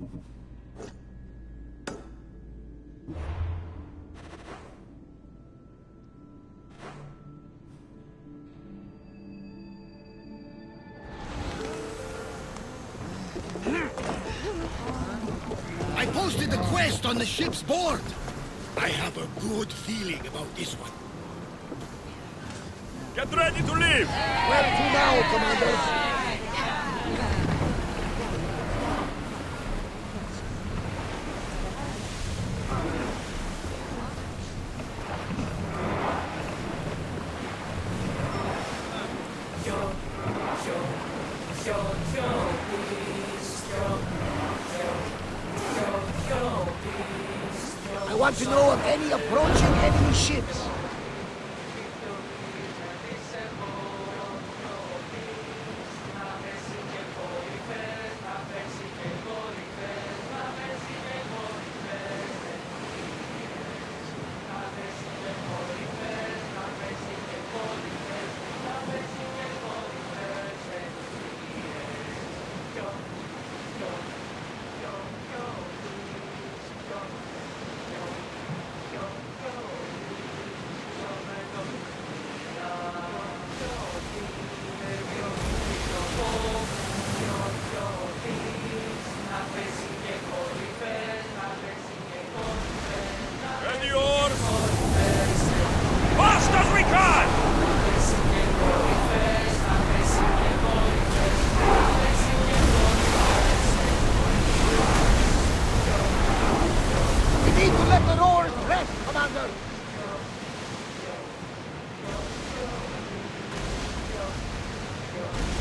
I posted the quest on the ship's board. I have a good feeling about this one. Get ready to leave! Where to now, Commander? I want to know of any approaching enemy ships.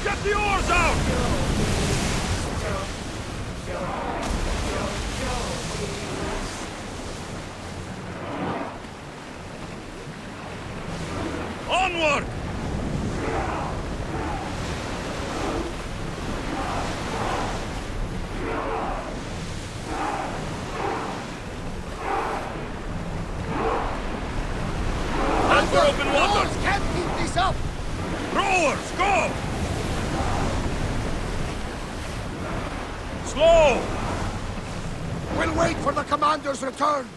Get the oars out! Onward! Over open water! Can't keep this up! Rowers, go! Slow! We'll wait for the commander's return.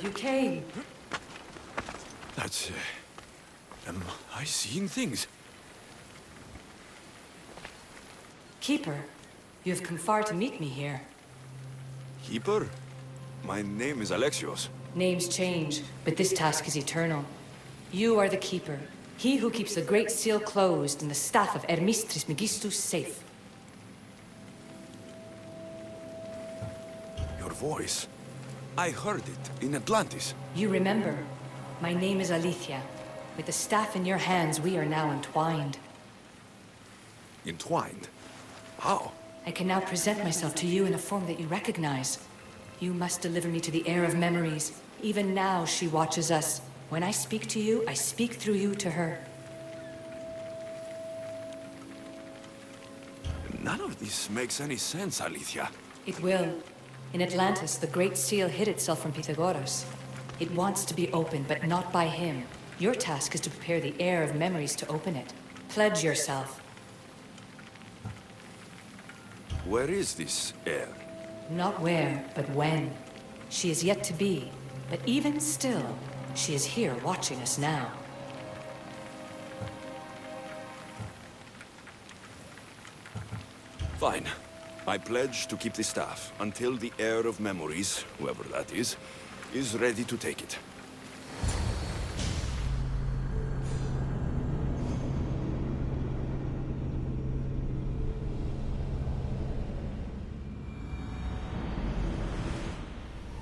You came. That's... am I seeing things? Keeper, you have come far to meet me here. Keeper? My name is Alexios. Names change, but this task is eternal. You are the Keeper, he who keeps the Great Seal closed and the staff of Hermes Trismegistus safe. Your voice. I heard it in Atlantis. You remember. My name is Alethea. With the staff in your hands, we are now entwined. Entwined? How? I can now present myself to you in a form that you recognize. You must deliver me to the heir of memories. Even now, she watches us. When I speak to you, I speak through you to her. None of this makes any sense, Alethea. It will. In Atlantis, the Great Seal hid itself from Pythagoras. It wants to be opened, but not by him. Your task is to prepare the heir of memories to open it. Pledge yourself. Where is this heir? Not where, but when. She is yet to be, but even still, she is here watching us now. Fine. I pledge to keep the staff until the heir of memories, whoever that is ready to take it.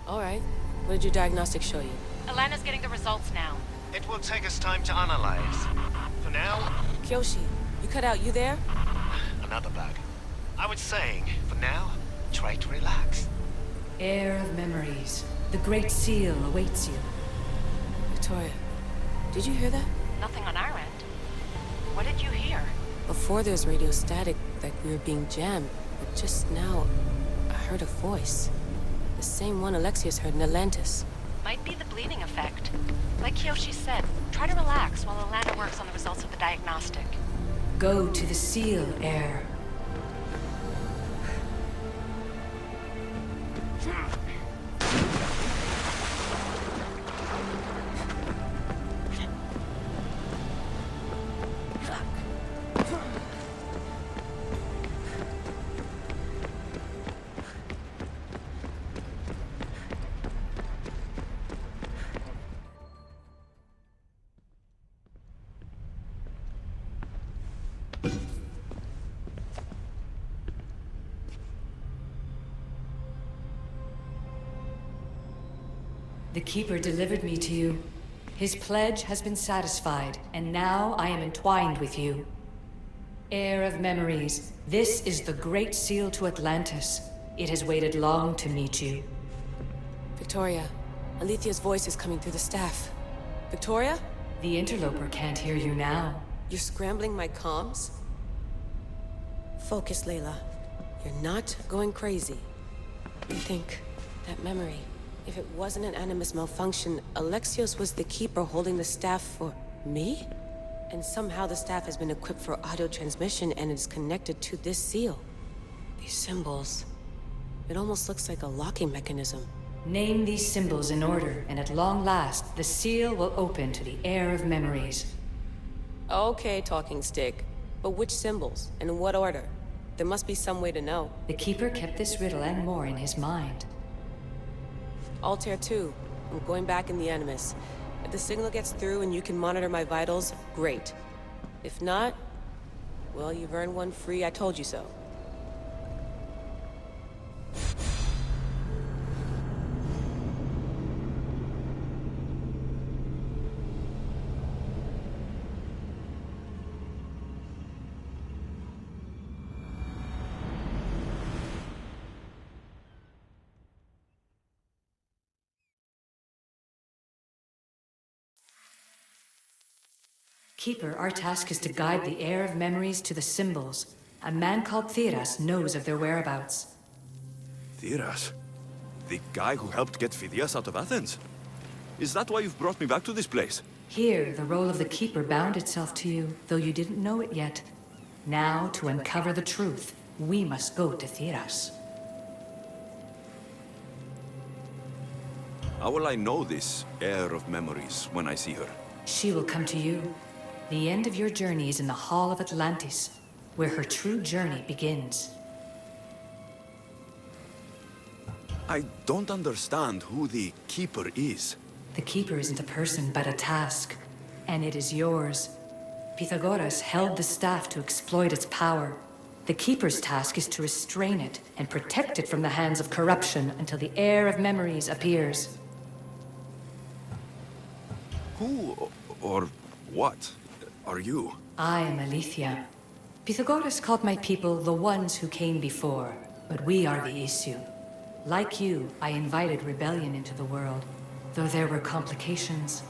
All right. What did your diagnostics show you? Alana's getting the results now. It will take us time to analyze. For now... Kyoshi, you cut out, you there? Another bug. I was saying, for now, try to relax. Heir of memories. The Great Seal awaits you. It Victoria, did you hear that? Nothing on our end. What did you hear? Before there was radio static, like we were being jammed. But just now, I heard a voice. The same one Alexios heard in Atlantis. Might be the bleeding effect. Like Kyoshi said, try to relax while Alana works on the results of the diagnostic. Go to the seal, heir. The Keeper delivered me to you. His pledge has been satisfied, and now I am entwined with you. Heir of memories, this is the Great Seal to Atlantis. It has waited long to meet you. Victoria, Alethea's voice is coming through the staff. Victoria? The interloper can't hear you now. You're scrambling my comms? Focus, Layla. You're not going crazy. Think, that memory. If it wasn't an Animus malfunction, Alexios was the Keeper holding the staff for me? And somehow the staff has been equipped for audio transmission and is connected to this seal. These symbols. It almost looks like a locking mechanism. Name these symbols in order, and at long last, the seal will open to the Heir of Memories. Okay, talking stick. But which symbols? And in what order? There must be some way to know. The Keeper kept this riddle and more in his mind. Altair 2. I'm going back in the Animus. If the signal gets through and you can monitor my vitals, great. If not, well, you've earned one free I told you so. Keeper, our task is to guide the Heir of Memories to the symbols. A man called Therás knows of their whereabouts. Therás? The guy who helped get Phidias out of Athens? Is that why you've brought me back to this place? Here, the role of the Keeper bound itself to you, though you didn't know it yet. Now, to uncover the truth, we must go to Therás. How will I know this Heir of Memories when I see her? She will come to you. The end of your journey is in the Hall of Atlantis, where her true journey begins. I don't understand who the Keeper is. The Keeper isn't a person, but a task. And it is yours. Pythagoras held the staff to exploit its power. The Keeper's task is to restrain it and protect it from the hands of corruption until the Heir of Memories appears. Who or what are you? I am Aletheia. Pythagoras called my people the ones who came before, but we are the issue. Like you, I invited rebellion into the world, though there were complications.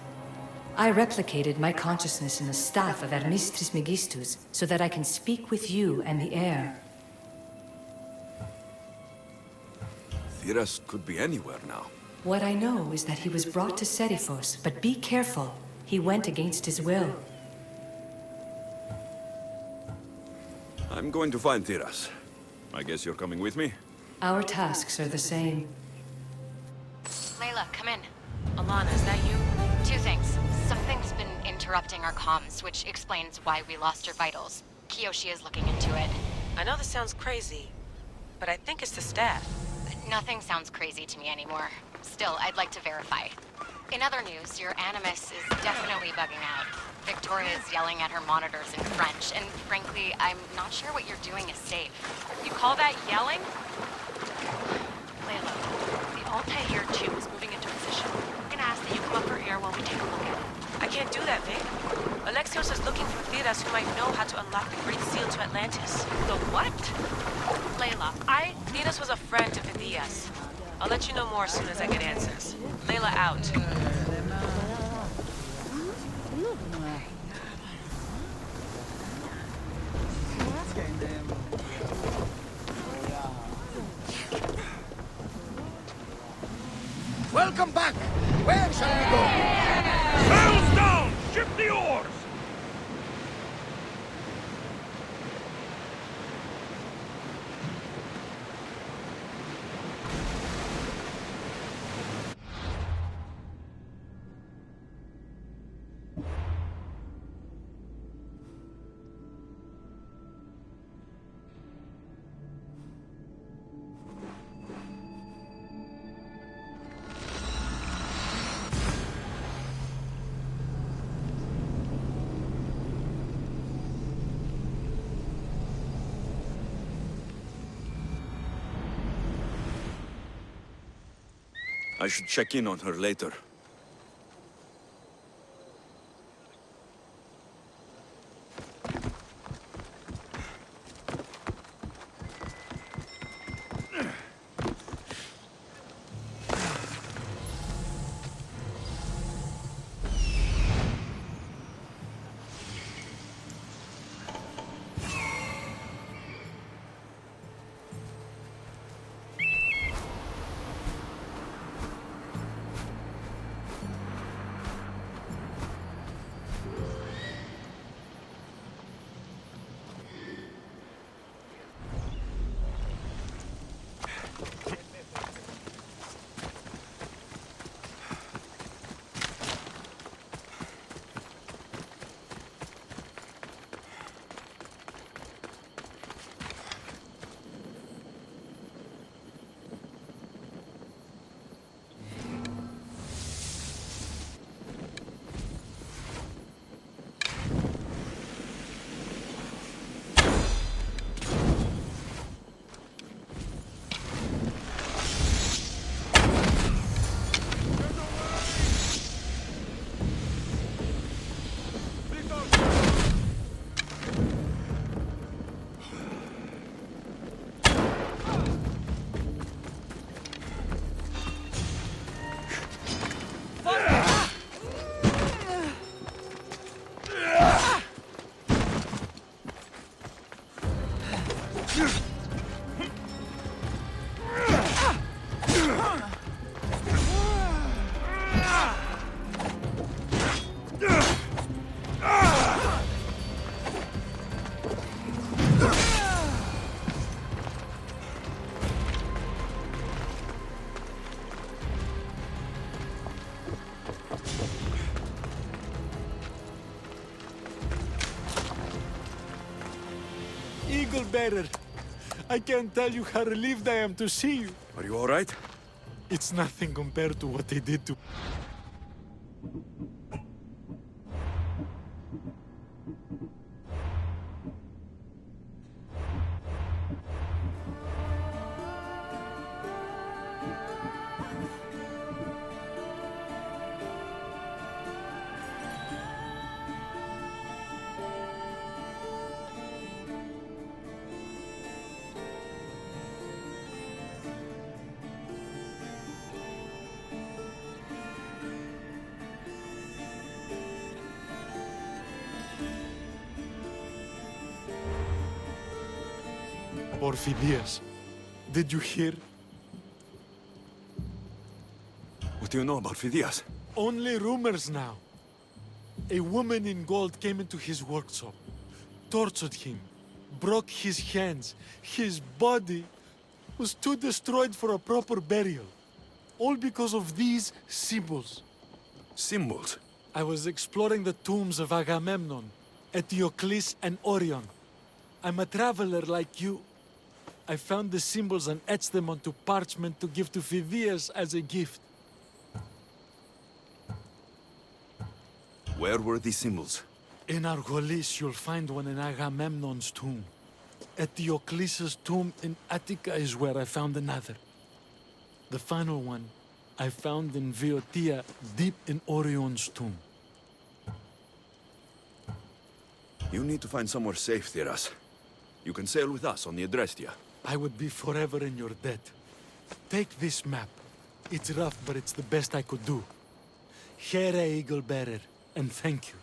I replicated my consciousness in the staff of Hermes Trismegistus so that I can speak with you and the heir. Therás could be anywhere now. What I know is that he was brought to Seriphos, but be careful. He went against his will. I'm going to find Therás. I guess you're coming with me? Our tasks are the same. Layla, come in. Alana, is that you? Two things. Something's been interrupting our comms, which explains why we lost your vitals. Kyoshi is looking into it. I know this sounds crazy, but I think it's the staff. Nothing sounds crazy to me anymore. Still, I'd like to verify. In other news, your Animus is definitely bugging out. Victoria is yelling at her monitors in French, and frankly, I'm not sure what you're doing is safe. You call that yelling? Layla, the Altair 2 is moving into position. I'm gonna ask that you come up for air while we take a look at it. I can't do that, Vic. Alexios is looking for Therás who might know how to unlock the Great Seal to Atlantis. The what? Layla, Therás was a friend to Phidias. I'll let you know more as soon as I get answers. Layla out. Welcome back! Where shall we go? Sails down! Ship the oars! I should check in on her later. Bearer. I can't tell you how relieved I am to see you. Are you all right? It's nothing compared to what they did to... Orphidias, did you hear? What do you know about Phidias? Only rumors now. A woman in gold came into his workshop, tortured him, broke his hands. His body was too destroyed for a proper burial. All because of these symbols. Symbols? I was exploring the tombs of Agamemnon, Eteoklův, and Orion. I'm a traveler like you. I found the symbols and etched them onto parchment to give to Phidias as a gift. Where were these symbols? In Argolis, you'll find one in Agamemnon's tomb. Eteoklův's tomb in Attica is where I found another. The final one I found in Viotia, deep in Orion's tomb. You need to find somewhere safe, Therás. You can sail with us on the Adrestia. I would be forever in your debt. Take this map. It's rough, but it's the best I could do. Here, Eagle Bearer, and thank you.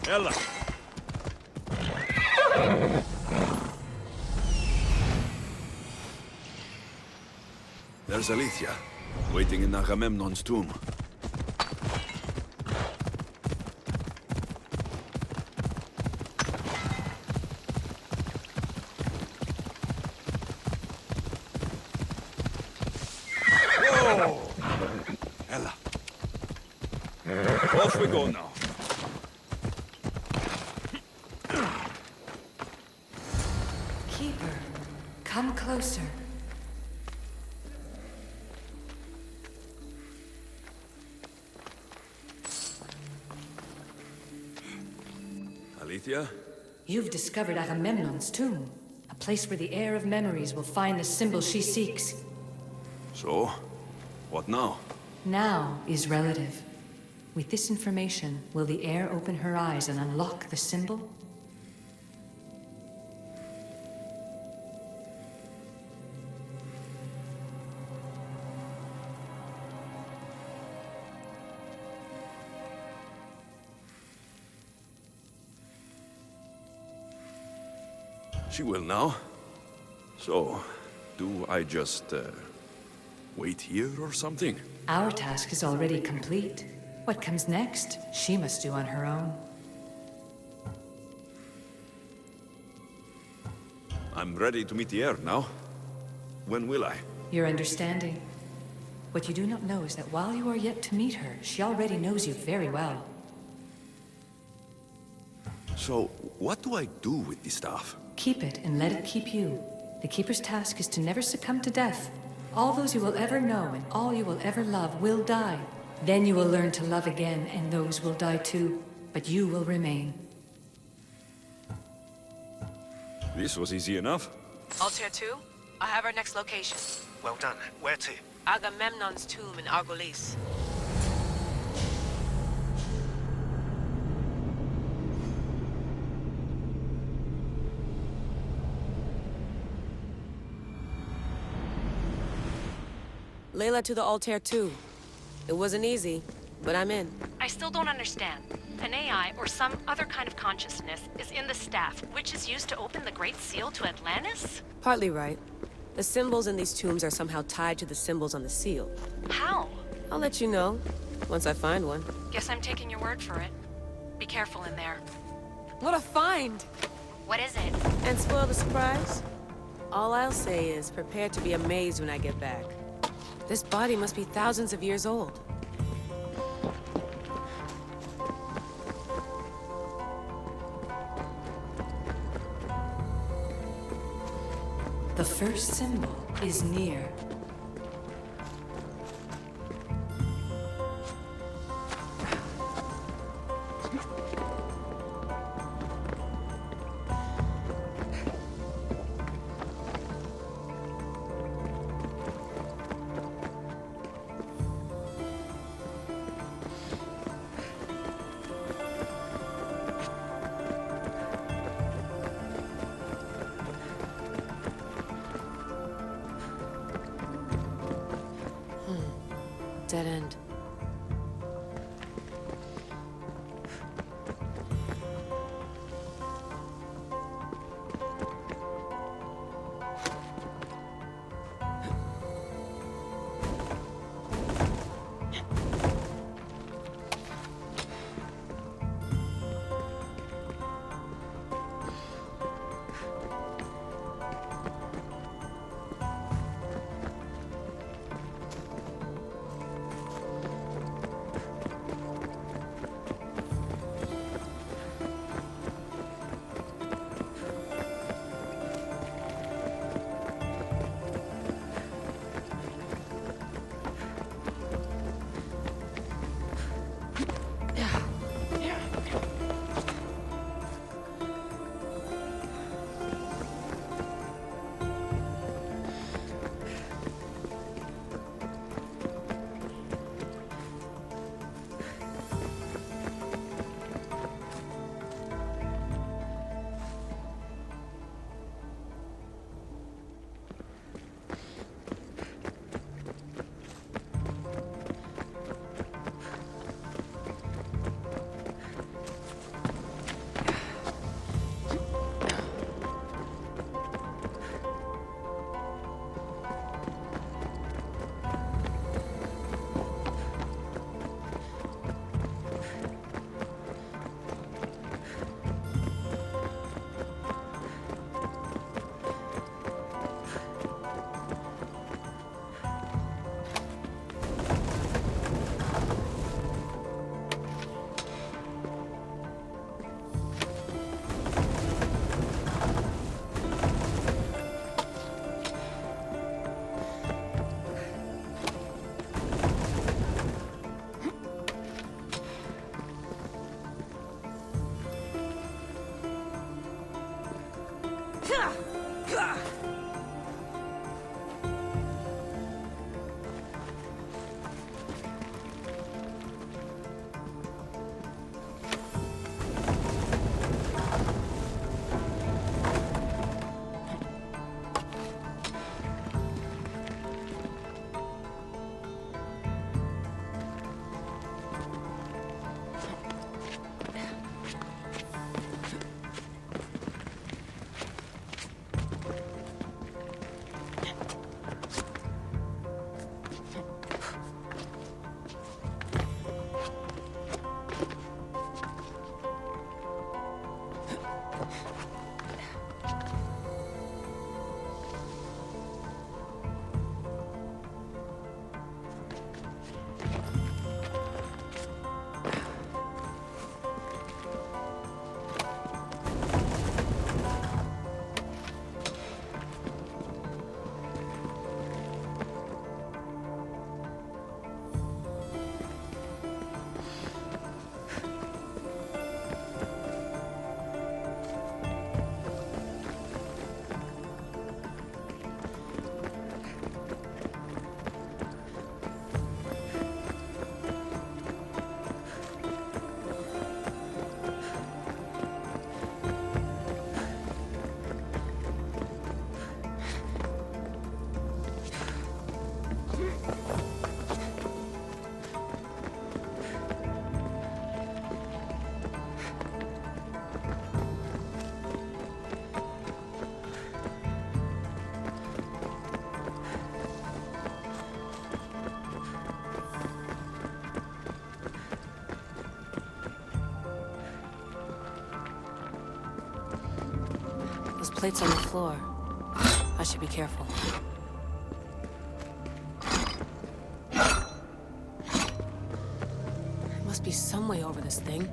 Ella! There's Alethea, waiting in Agamemnon's tomb. Whoa! Ella. Off we go now. Keeper, come closer. Alethea? You've discovered Agamemnon's tomb, a place where the heir of memories will find the symbol she seeks. So, what now? Now is relative. With this information, will the heir open her eyes and unlock the symbol? She will now. So, do I just, wait here or something? Our task is already complete. What comes next, she must do on her own. I'm ready to meet the heir now. When will I? Your understanding. What you do not know is that while you are yet to meet her, she already knows you very well. So, what do I do with the staff? Keep it and let it keep you. The Keeper's task is to never succumb to death. All those you will ever know and all you will ever love will die. Then you will learn to love again, and those will die too. But you will remain. This was easy enough. Altair 2, I have our next location. Well done. Where to? Agamemnon's tomb in Argolis. Layla to the Altair 2. It wasn't easy, but I'm in. I still don't understand. An AI or some other kind of consciousness is in the staff, which is used to open the Great Seal to Atlantis? Partly right. The symbols in these tombs are somehow tied to the symbols on the seal. How? I'll let you know, once I find one. Guess I'm taking your word for it. Be careful in there. What a find! What is it? And spoil the surprise? All I'll say is, prepare to be amazed when I get back. This body must be thousands of years old. The first symbol is near. Dead end. those plates on the floor. I should be careful. There must be some way over this thing.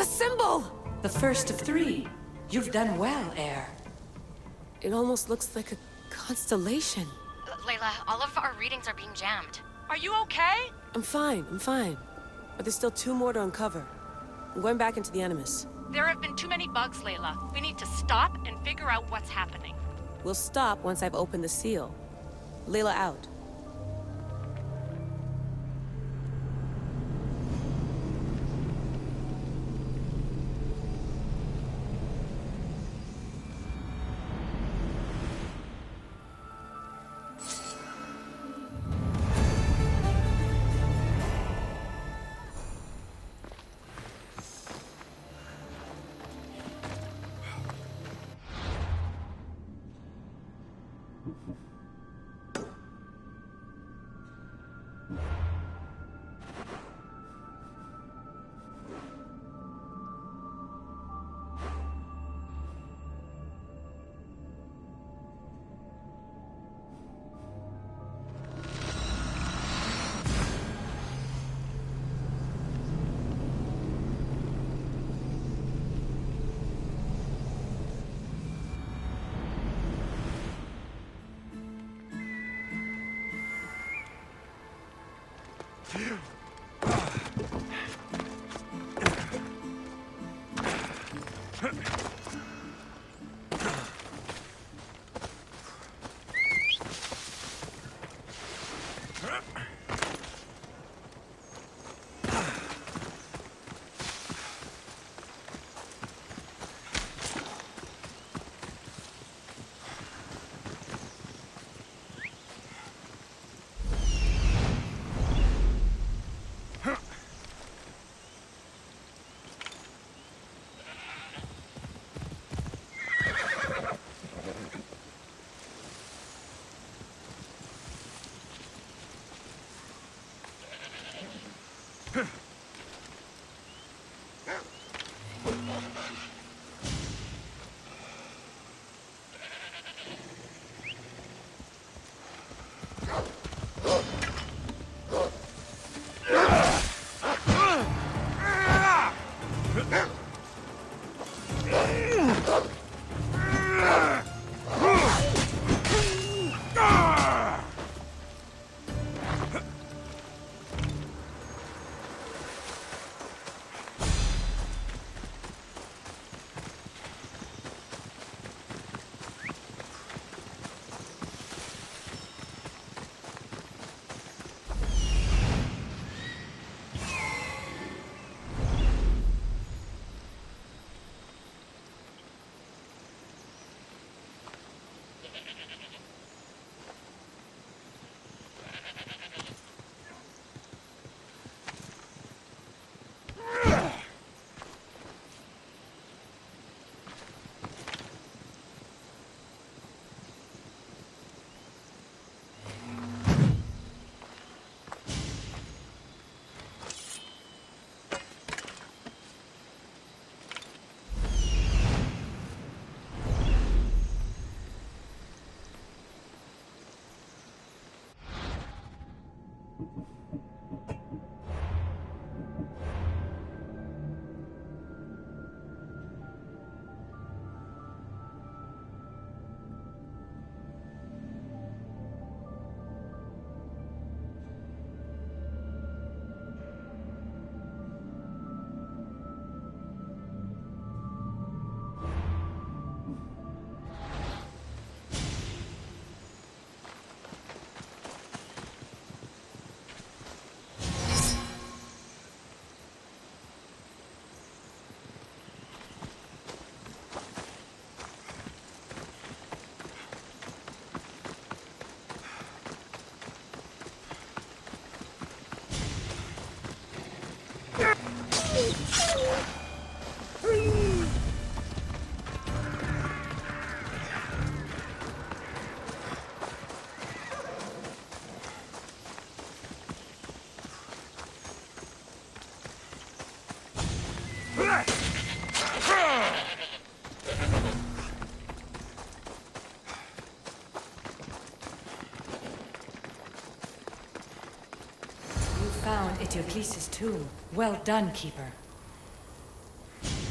Symbol! The first of three. You've done well, Air. It almost looks like a constellation. Layla, all of our readings are being jammed. Are you okay? I'm fine. But there's still 2 more to uncover. I'm going back into the Animus. There have been too many bugs, Layla. We need to stop and figure out what's happening. We'll stop once I've opened the seal. Layla out. Found Eteoklův's tomb. Well done, Keeper.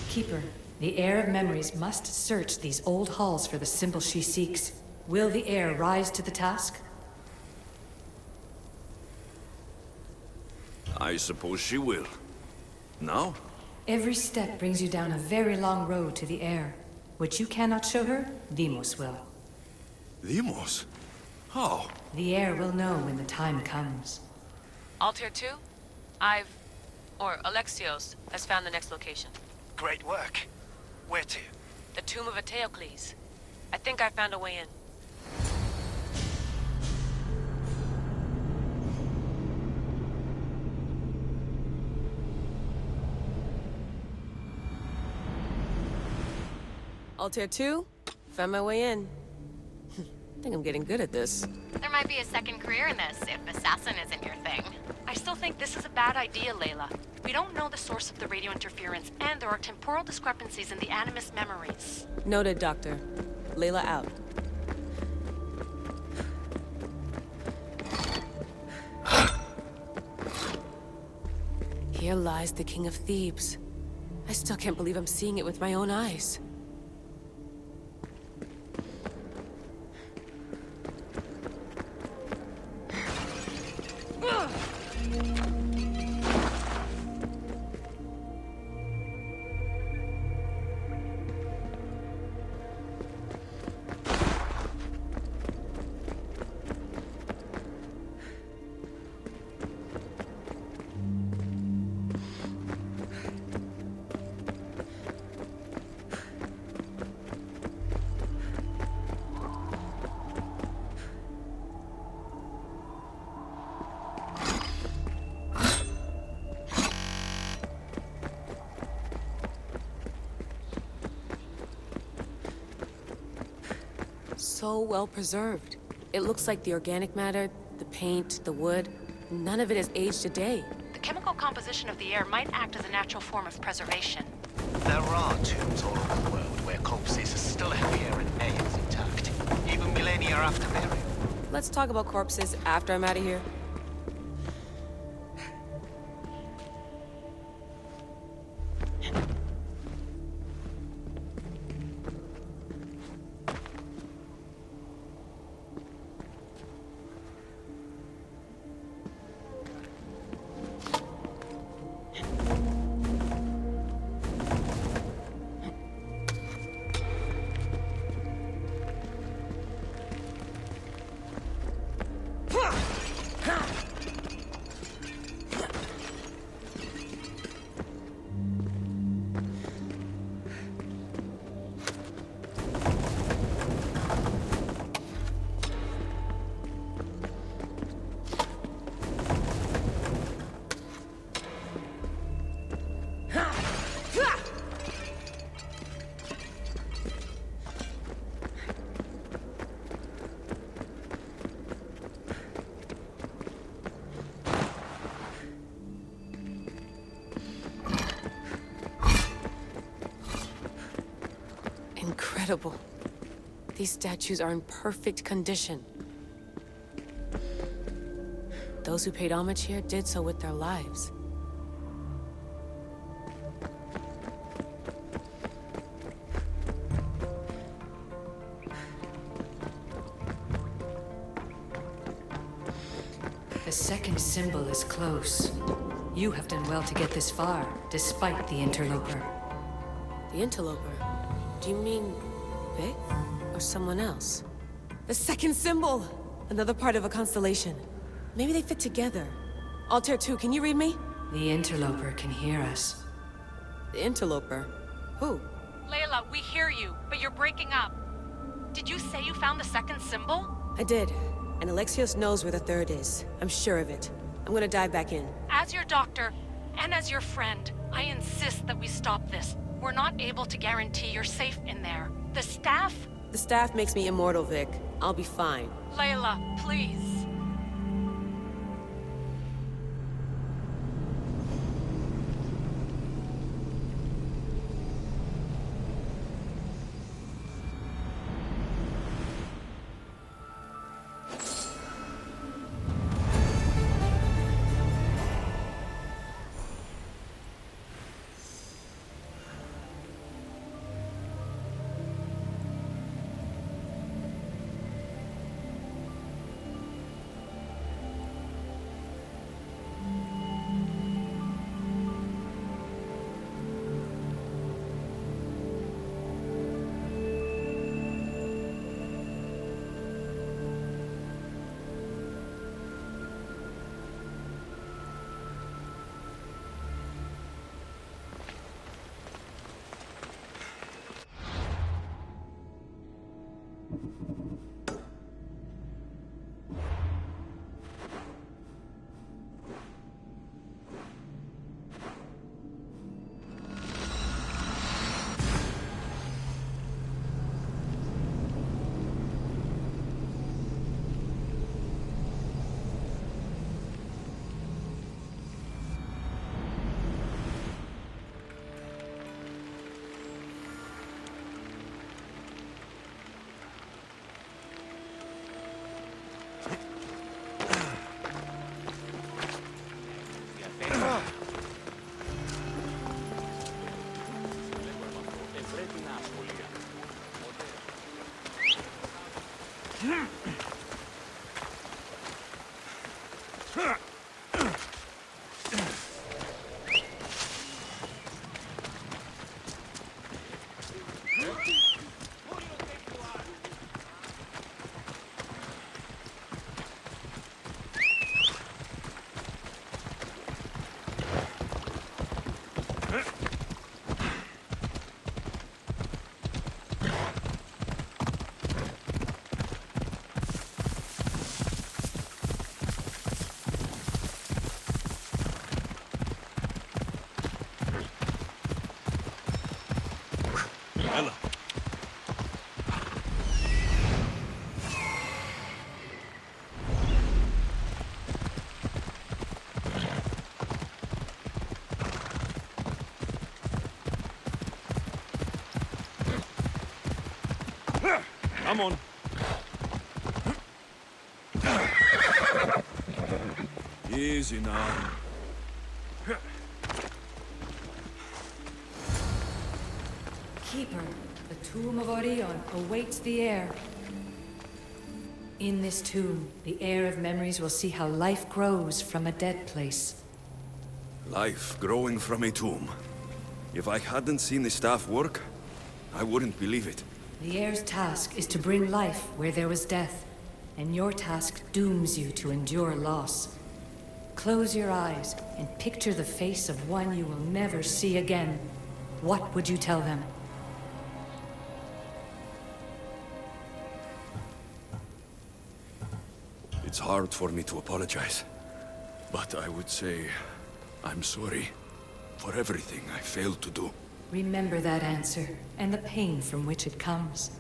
Keeper, the heir of memories must search these old halls for the symbol she seeks. Will the heir rise to the task? I suppose she will. Now? Every step brings you down a very long road to the heir. What you cannot show her, Deimos will. Deimos? How? The heir will know when the time comes. Altair 2? Alexios has found the next location. Great work. Where to? The tomb of Eteoklův. I think I found a way in. Altair 2? Found my way in. I think I'm getting good at this. There might be a second career in this if assassin isn't your thing. I still think this is a bad idea, Layla. We don't know the source of the radio interference, and there are temporal discrepancies in the Animus memories. Noted, Doctor. Layla out. Here lies the King of Thebes. I still can't believe I'm seeing it with my own eyes. so well preserved. It looks like the organic matter, the paint, the wood, none of it has aged a day. The chemical composition of the air might act as a natural form of preservation. There are tombs all over the world where corpses are still heavier and air is intact, even millennia after burial. Let's talk about corpses after I'm out of here. Incredible. These statues are in perfect condition. Those who paid homage here did so with their lives. The second symbol is close. You have done well to get this far, despite the interloper. The interloper? Do you mean Vic? Or someone else? The second symbol! Another part of a constellation. Maybe they fit together. Altair 2, can you read me? The interloper can hear us. The interloper? Who? Layla, we hear you, but you're breaking up. Did you say you found the second symbol? I did. And Alexios knows where the third is. I'm sure of it. I'm gonna dive back in. As your doctor, and as your friend, I insist that we stop this. We're not able to guarantee you're safe in there. The staff? The staff makes me immortal, Vic. I'll be fine. Layla, please. Come on. Easy now. Keeper, the tomb of Orion awaits the heir. In this tomb, the heir of memories will see how life grows from a dead place. Life growing from a tomb. If I hadn't seen the staff work, I wouldn't believe it. The heir's task is to bring life where there was death, and your task dooms you to endure loss. Close your eyes and picture the face of one you will never see again. What would you tell them? It's hard for me to apologize, but I would say I'm sorry for everything I failed to do. Remember that answer, and the pain from which it comes.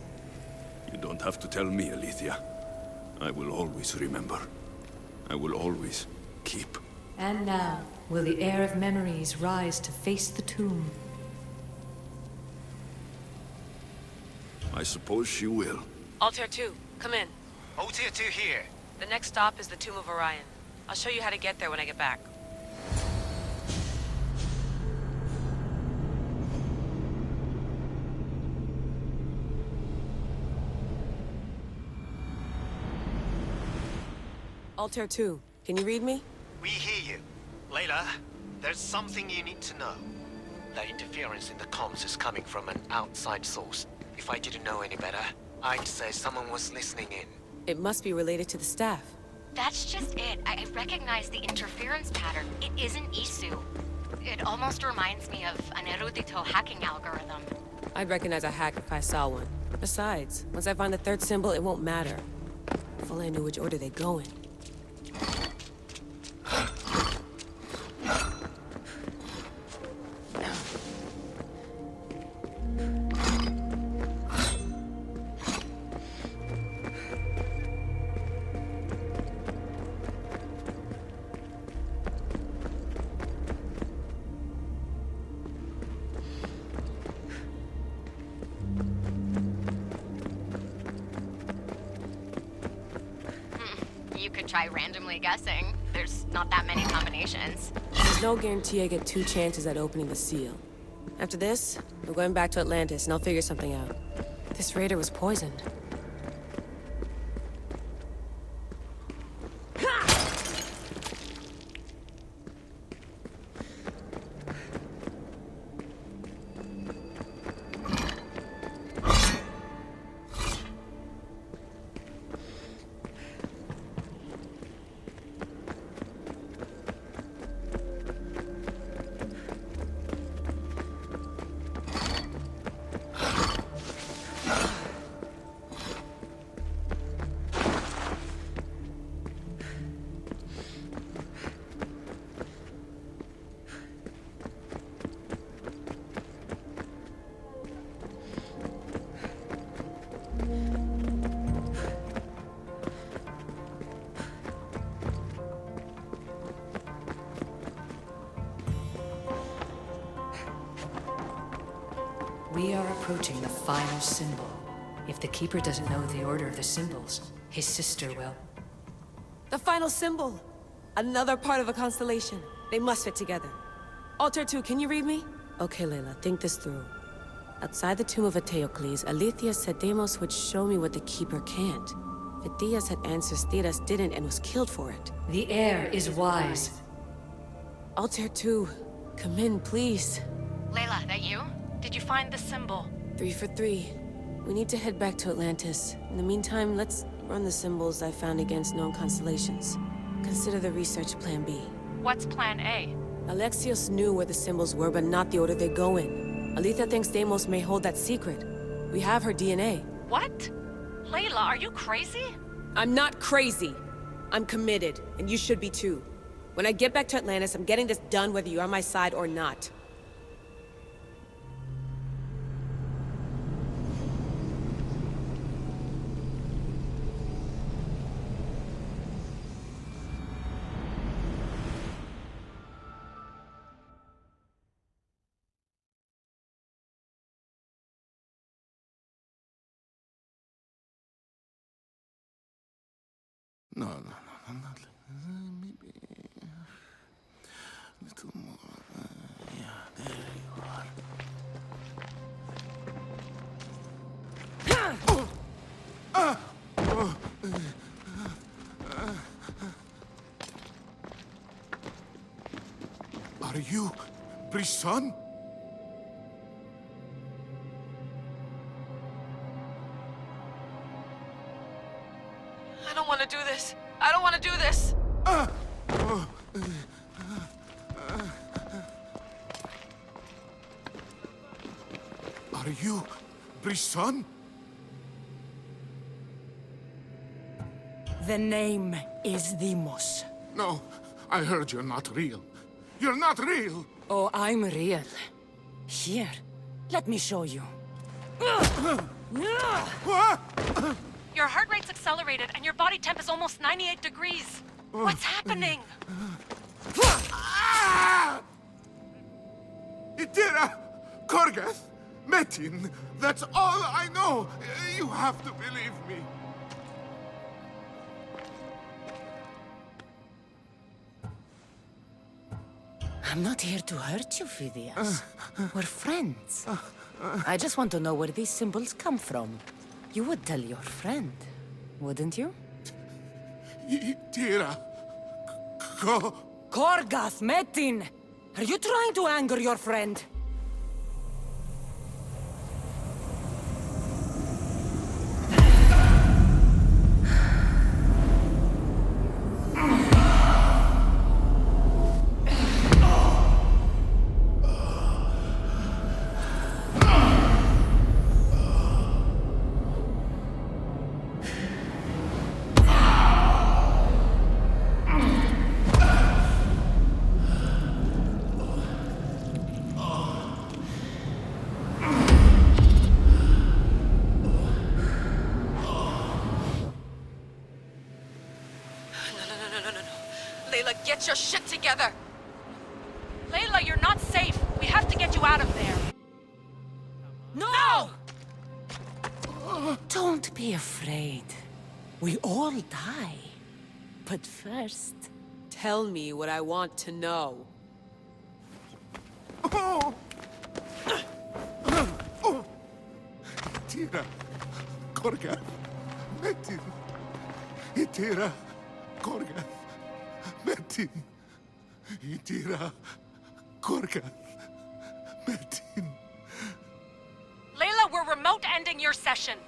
You don't have to tell me, Alethea. I will always remember. I will always keep. And now, will the heir of memories rise to face the tomb? I suppose she will. Altair 2, come in. Altair 2 here. The next stop is the Tomb of Orion. I'll show you how to get there when I get back. Altair 2, can you read me? We hear you. Layla, there's something you need to know. The interference in the comms is coming from an outside source. If I didn't know any better, I'd say someone was listening in. It must be related to the staff. That's just it. I recognize the interference pattern. It isn't Isu. It almost reminds me of an erudito hacking algorithm. I'd recognize a hack if I saw one. Besides, once I find the third symbol, it won't matter. If only I knew which order they go in. You could try randomly guessing. There's not that many combinations. There's no guarantee I get 2 chances at opening the seal. After this, we're going back to Atlantis and I'll figure something out. This raider was poisoned. We are approaching the final symbol. If the Keeper doesn't know the order of the symbols, his sister will. The final symbol! Another part of a constellation. They must fit together. Altair 2, can you read me? Okay, Layla, think this through. Outside the tomb of Eteoklův, Alethea said Deimos would show me what the Keeper can't. Phidias had answers Therás didn't and was killed for it. The heir is wise. Altair 2, come in, please. Layla, that you? Did you find the symbol? 3 for 3. We need to head back to Atlantis. In the meantime, let's run the symbols I found against known constellations. Consider the research plan B. What's plan A? Alexios knew where the symbols were, but not the order they go in. Alethea thinks Deimos may hold that secret. We have her DNA. What? Layla, are you crazy? I'm not crazy. I'm committed, and you should be too. When I get back to Atlantis, I'm getting this done whether you're on my side or not. No, not maybe a little more. Yeah, there you are. Are you Brisson? I don't want to do this. I don't want to do this. Are you Brisson? The name is Deimos. No, I heard you're not real. You're not real! Oh, I'm real. Here, let me show you. What? Your heart rate's accelerated and your body temp is almost 98 degrees. What's happening? Itira! Korgath! Metin! That's all I know! You have to believe me. I'm not here to hurt you, Phidias. We're friends. I just want to know where these symbols come from. You would tell your friend, wouldn't you? Itira! Korgath, Metin! Are you trying to anger your friend? Get your shit together! Layla, you're not safe. We have to get you out of there. No! Don't be afraid. We all die. But first... Tell me what I want to know. Itira! Korgath! Metin! Itira! Korgath! Metin! Itira! Korgath! Metin! Layla, we're remote ending your session.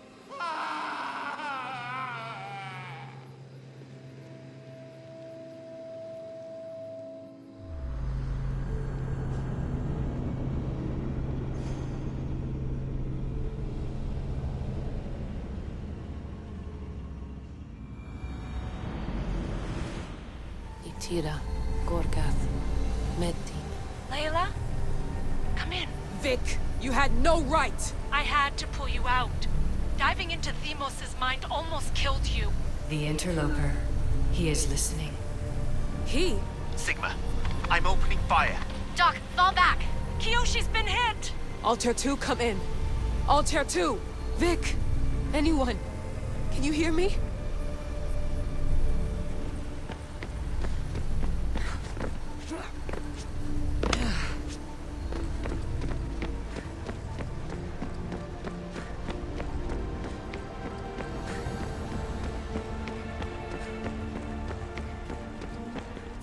Itira, Korgath, Metin. Layla? Come in. Vic, you had no right! I had to pull you out. Diving into Deimos' mind almost killed you. The interloper. He is listening. He? Sigma, I'm opening fire. Doc, fall back. Kiyoshi's been hit. Altair 2, come in. Altair 2! Vic! Anyone? Can you hear me?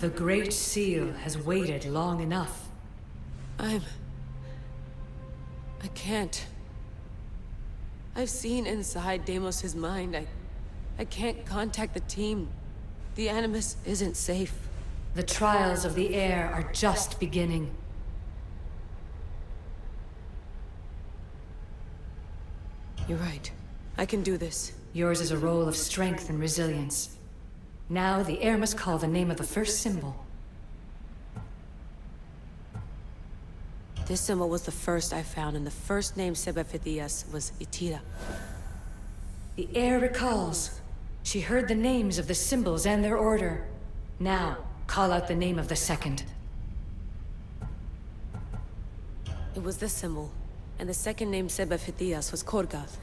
The Great Seal has waited long enough. I can't. I've seen inside Deimos' mind. I can't contact the team. The Animus isn't safe. The trials of the air are just beginning. You're right. I can do this. Yours is a role of strength and resilience. Now the air must call the name of the first symbol. This symbol was the first I found, and the first name said by Phidias was Itira. The air recalls. She heard the names of the symbols and their order. Now, call out the name of the second. It was this symbol, and the second name said by Phidias was Korgath.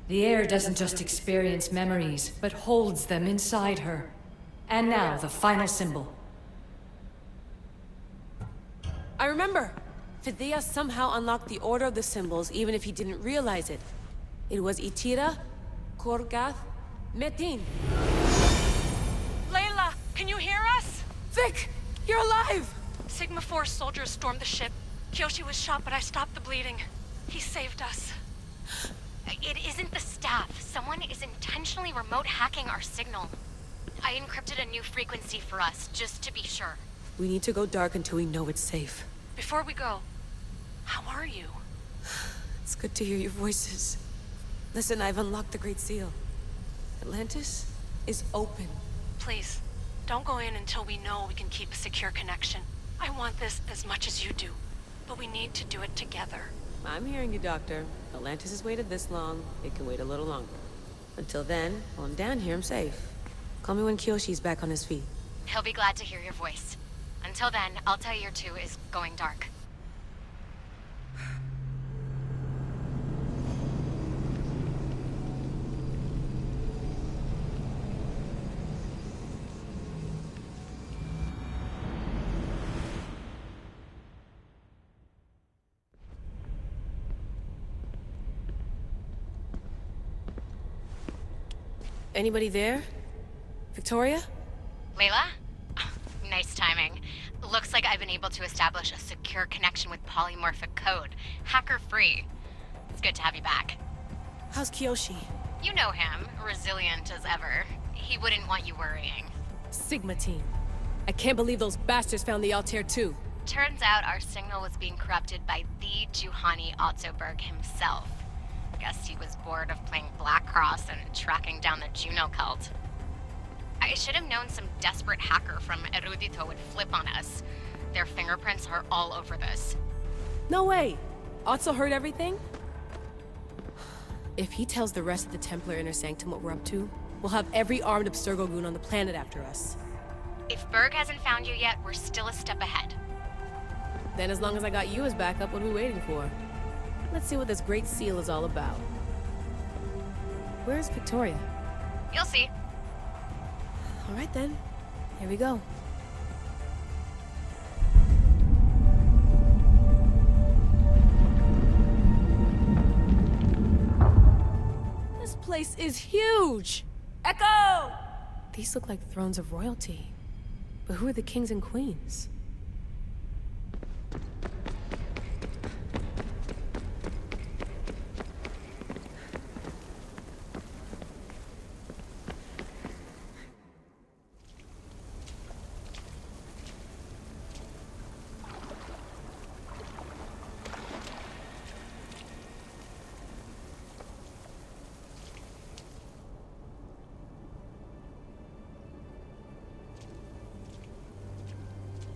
The heir doesn't just experience memories, but holds them inside her. And now, the final symbol. I remember! Phidias somehow unlocked the order of the symbols, even if he didn't realize it. It was Itira, Korgath, Metin. Layla, can you hear us? Vic! You're alive! Sigma 4 soldiers stormed the ship. Kyoshi was shot, but I stopped the bleeding. He saved us. It isn't the staff. Someone is intentionally remote hacking our signal. I encrypted a new frequency for us, just to be sure. We need to go dark until we know it's safe. Before we go, how are you? It's good to hear your voices. Listen, I've unlocked the Great Seal. Atlantis is open. Please, don't go in until we know we can keep a secure connection. I want this as much as you do, but we need to do it together. I'm hearing you, Doctor. Atlantis has waited this long. It can wait a little longer. Until then, while I'm down here, I'm safe. Call me when Kyoshi's back on his feet. He'll be glad to hear your voice. Until then, Altair 2 is going dark. Anybody there? Victoria? Layla? Nice timing. Looks like I've been able to establish a secure connection with polymorphic code. Hacker-free. It's good to have you back. How's Kyoshi? You know him, resilient as ever. He wouldn't want you worrying. Sigma team. I can't believe those bastards found the Altair 2. Turns out our signal was being corrupted by the Juhani Otzoberg himself. Guess he was bored of playing Black Cross and tracking down the Juno cult. I should have known some desperate hacker from Erudito would flip on us. Their fingerprints are all over this. No way! Otso heard everything? If he tells the rest of the Templar Inner Sanctum what we're up to, we'll have every armed Abstergo goon on the planet after us. If Berg hasn't found you yet, we're still a step ahead. Then as long as I got you as backup, what are we waiting for? Let's see what this Great Seal is all about. Where's Victoria? You'll see. All right then, here we go. This place is huge! Echo! These look like thrones of royalty. But who are the kings and queens?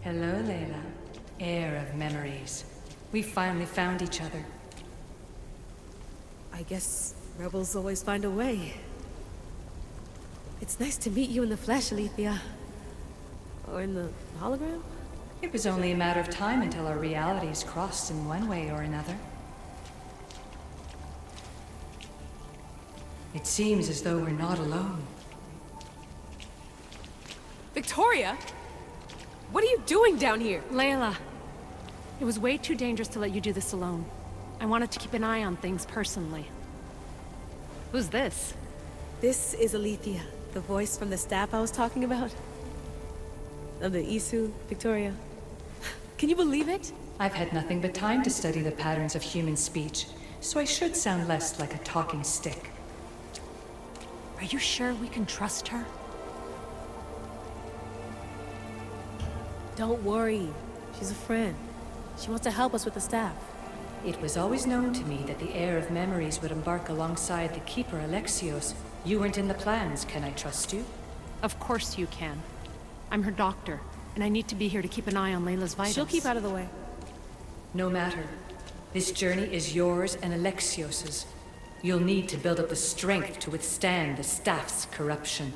Hello, Layla. Heir of memories. We finally found each other. I guess rebels always find a way. It's nice to meet you in the flesh, Alethea. Or in the hologram? It was only a matter of time until our realities crossed in one way or another. It seems as though we're not alone. Victoria? What are you doing down here? Layla, it was way too dangerous to let you do this alone. I wanted to keep an eye on things personally. Who's this? This is Alethea, the voice from the staff I was talking about. Of the Isu, Victoria. Can you believe it? I've had nothing but time to study the patterns of human speech, so I should sound less like a talking stick. Are you sure we can trust her? Don't worry. She's a friend. She wants to help us with the staff. It was always known to me that the heir of memories would embark alongside the Keeper Alexios. You weren't in the plans. Can I trust you? Of course you can. I'm her doctor, and I need to be here to keep an eye on Layla's vitals. She'll keep out of the way. No matter. This journey is yours and Alexios's. You'll need to build up the strength to withstand the staff's corruption.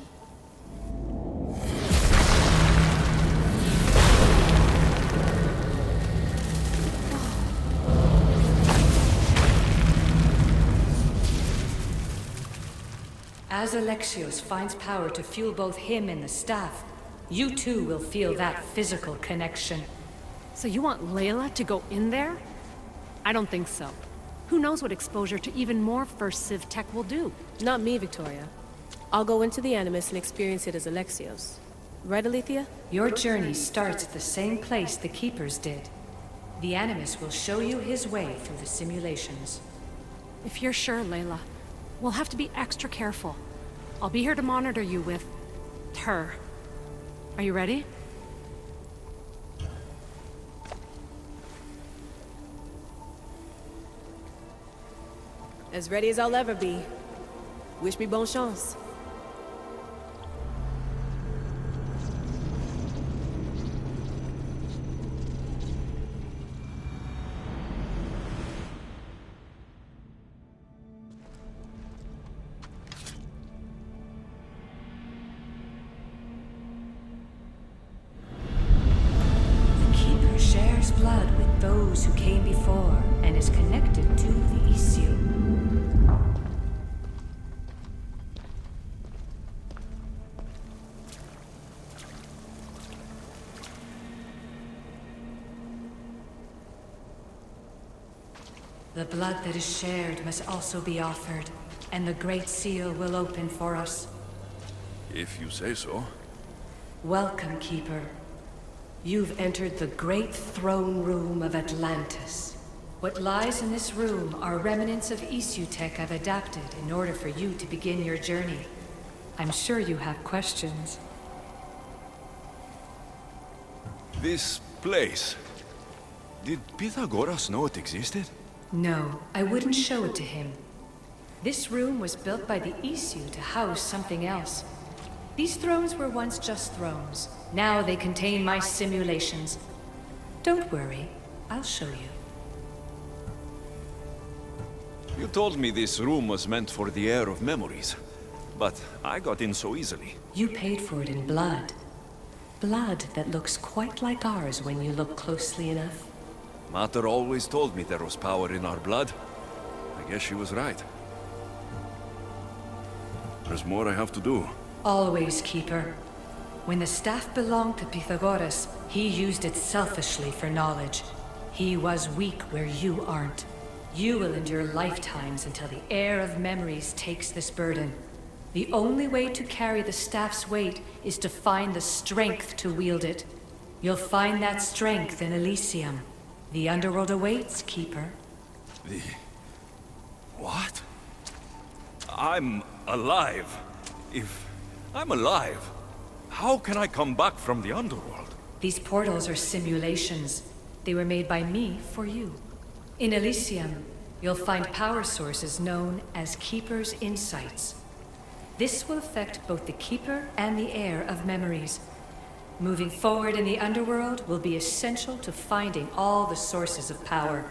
As Alexios finds power to fuel both him and the staff, you too will feel that physical connection. So you want Layla to go in there? I don't think so. Who knows what exposure to even more First Civ tech will do? Not me, Victoria. I'll go into the Animus and experience it as Alexios. Right, Alethea? Your journey starts at the same place the Keepers did. The Animus will show you his way through the simulations. If you're sure, Layla, we'll have to be extra careful. I'll be here to monitor you with... her. Are you ready? As ready as I'll ever be. Wish me bonne chance. The Keeper shares blood with those who came before and is connected to the issue. The blood that is shared must also be offered, and the Great Seal will open for us. If you say so. Welcome, Keeper. You've entered the great throne room of Atlantis. What lies in this room are remnants of issue tech I've adapted in order for you to begin your journey. I'm sure you have questions. This place. Did Pythagoras know it existed? No, I wouldn't show it to him. This room was built by the issue to house something else. These thrones were once just thrones. Now they contain my simulations. Don't worry, I'll show you. You told me this room was meant for the heir of memories, but I got in so easily. You paid for it in blood. Blood that looks quite like ours when you look closely enough. Mater always told me there was power in our blood. I guess she was right. There's more I have to do. Always, Keeper. When the staff belonged to Pythagoras, he used it selfishly for knowledge. He was weak where you aren't. You will endure lifetimes until the heir of memories takes this burden. The only way to carry the staff's weight is to find the strength to wield it. You'll find that strength in Elysium. The underworld awaits, Keeper. The... what? I'm alive. If I'm alive, how can I come back from the underworld? These portals are simulations. They were made by me for you. In Elysium, you'll find power sources known as Keeper's Insights. This will affect both the Keeper and the heir of memories. Moving forward in the underworld will be essential to finding all the sources of power.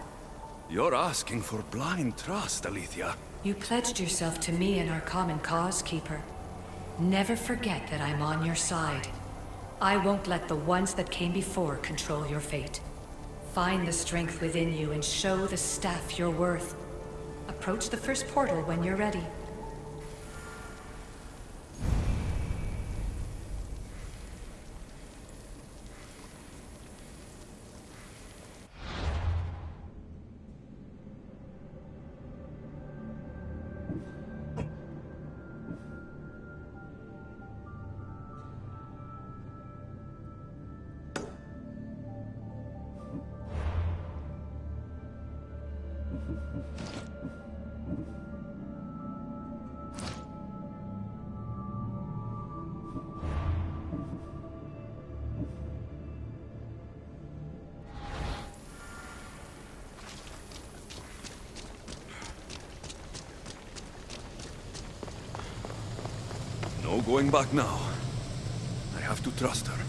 You're asking for blind trust, Alethea. You pledged yourself to me and our common cause, Keeper. Never forget that I'm on your side. I won't let the ones that came before control your fate. Find the strength within you and show the staff your worth. Approach the first portal when you're ready. No going back now. I have to trust her.